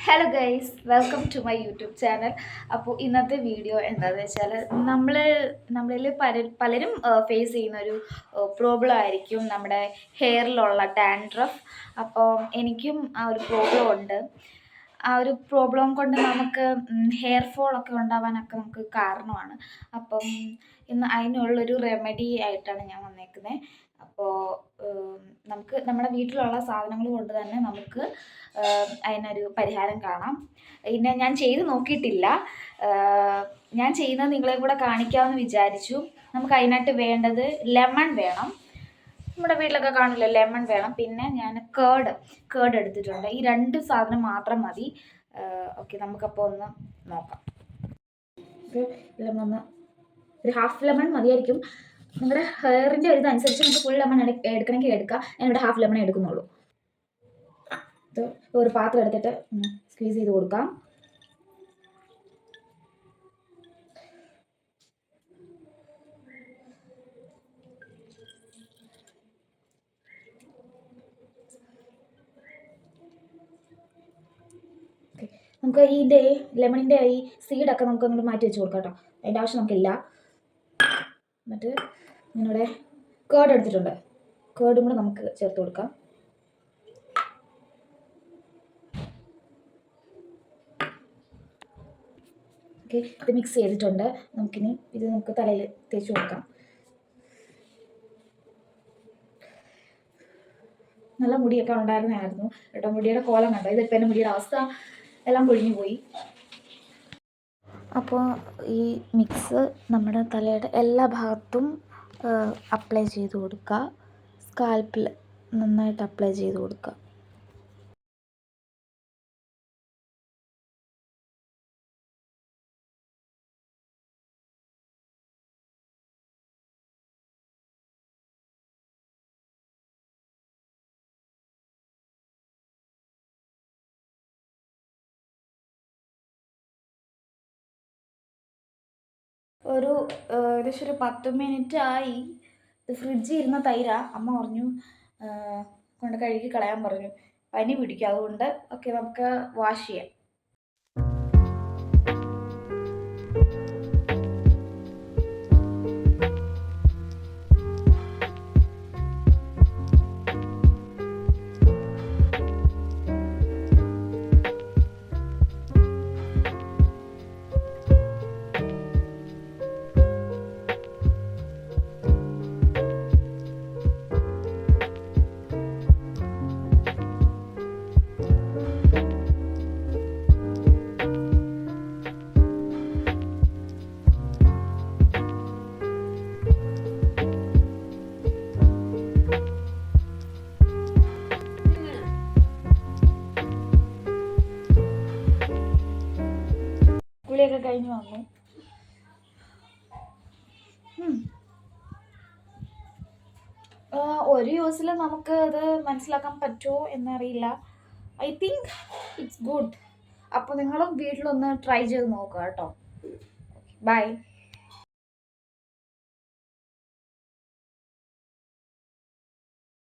Hello guys, welcome to my YouTube channel. അപ്പോൾ ഇന്നത്തെ video എന്താണെന്ന് വെച്ചാൽ നമ്മളിൽ പലരും ഫേസ് ചെയ്യുന്ന ഒരു പ്രോബ്ലം ആയിരിക്കും നമ്മുടെ ഹെയറിലുള്ള ഡാൻഡ്രഫ്. അപ്പോൾ എനിക്കും ആ ഒരു പ്രോബ്ലം ഉണ്ട്. ആ ഒരു പ്രോബ്ലം കൊണ്ട് നമുക്ക് ഹെയർ ഫോളൊക്കെ ഉണ്ടാവാനൊക്കെ നമുക്ക് കാരണമാണ്. അപ്പം ഇന്ന് അതിനുള്ളൊരു റെമഡി ആയിട്ടാണ് ഞാൻ വന്നേക്കുന്നത്. അപ്പോൾ നമുക്ക് നമ്മുടെ വീട്ടിലുള്ള സാധനങ്ങൾ കൊണ്ട് തന്നെ നമുക്ക് അതിനൊരു പരിഹാരം കാണാം. പിന്നെ ഞാൻ ചെയ്ത് നോക്കിയിട്ടില്ല, ഞാൻ ചെയ്യുന്നത് നിങ്ങളെയും കൂടെ കാണിക്കാമെന്ന് വിചാരിച്ചു. നമുക്ക് അതിനായിട്ട് വേണ്ടത് ലെമൺ വേണം. നമ്മുടെ വീട്ടിലൊക്കെ കാണില്ല, ലെമൺ വേണം. പിന്നെ ഞാൻ കേർഡ് എടുത്തിട്ടുണ്ട്. ഈ രണ്ട് സാധനം മാത്രം മതി. ഓക്കെ, നമുക്കപ്പോൾ ഒന്ന് നോക്കാം. ലെമൺ ഒരു ഹാഫ് ലെമൺ മതിയായിരിക്കും. നിങ്ങളുടെ ഹെയറിൻ്റെ ഒരു ഇതനുസരിച്ച് നമുക്ക് ഫുൾ ലെമൺ എടുക്കണമെങ്കിൽ എടുക്കാം. ഞാനിവിടെ ഹാഫ് ലെമൺ എടുക്കുന്നുള്ളൂ. ഇത് ഒരു പാത്രം എടുത്തിട്ട് സ്ക്വീസ് ചെയ്ത് കൊടുക്കാം. നമുക്ക് ഇതിൻ്റെ ലെമണിൻ്റെ ഈ സീഡൊക്കെ നമുക്കൊന്ന് മാറ്റി വെച്ച് കൊടുക്കാം കേട്ടോ. അതിൻ്റെ ആവശ്യം നമുക്കില്ല. എന്നിട്ട് ഞാനിവിടെ കേർഡ് എടുത്തിട്ടുണ്ട്. കേർഡും കൂടെ നമുക്ക് ചേർത്ത് കൊടുക്കാം. ഓക്കെ, ഇത് മിക്സ് ചെയ്തിട്ടുണ്ട്. നമുക്കിനി ഇത് നമുക്ക് തലയിൽ തേച്ച് കൊടുക്കാം. നല്ല മുടിയൊക്കെ ഉണ്ടായിരുന്നായിരുന്നു കേട്ടോ. മുടിയുടെ കോലം കണ്ടോ? ഇതിപ്പോൾ എൻ്റെ മുടിയുടെ അവസ്ഥ എല്ലാം പൊഴിഞ്ഞു പോയി. അപ്പോൾ ഈ മിക്സ് നമ്മുടെ തലയുടെ എല്ലാ ഭാഗത്തും അപ്ലൈ ചെയ്ത് കൊടുക്കുക. സ്കാൽപ്പിൽ നന്നായിട്ട് അപ്ലൈ ചെയ്ത് കൊടുക്കുക. ഏകദേശം ഒരു 10 മിനിറ്റ് ആയി. ഇത് ഫ്രിഡ്ജിൽ ഇരുന്ന തൈരാ. അമ്മ പറഞ്ഞു കൊണ്ട് കഴുകി കളയാൻ പറഞ്ഞു. പനി പിടിക്കും, അതുകൊണ്ട് ഓക്കെ നമുക്ക് വാഷ് ചെയ്യാം. കുളിയൊക്കെ കഴിഞ്ഞ് വന്നു. ഒരു യൂസിൽ നമുക്ക് അത് മനസ്സിലാക്കാൻ പറ്റുമോ എന്നറിയില്ല. I think it's good. അപ്പോൾ നിങ്ങളും വീട്ടിലൊന്ന് ട്രൈ ചെയ്ത് നോക്കുക കേട്ടോ. ബൈ.